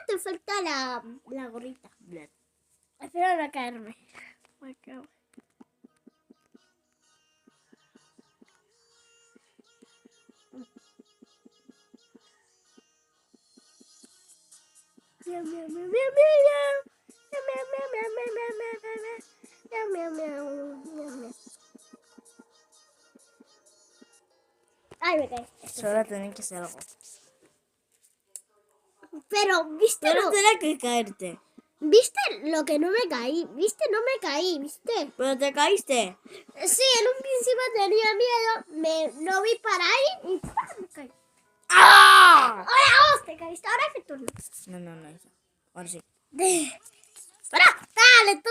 Te falta la gorrita. Espero no caerme. Me cago. Miau, miau, miau, miau, miau. Miau, miau, miau, miau, miau, miau, miau, miau, miau, miau, miau. Ay, me caí. Solo tenés que hacer algo. Pero, ¿viste? Pero tenés que caerte. ¿Viste lo que no me caí? ¿Viste? No me caí, ¿viste? Pero te caíste. Sí, en un principio tenía miedo, no vi para ahí y ¡pam! Me caí. ¡Ah! Ahora vos te caíste, ahora es mi turno. No. Ahora sí. Pará, dale tú.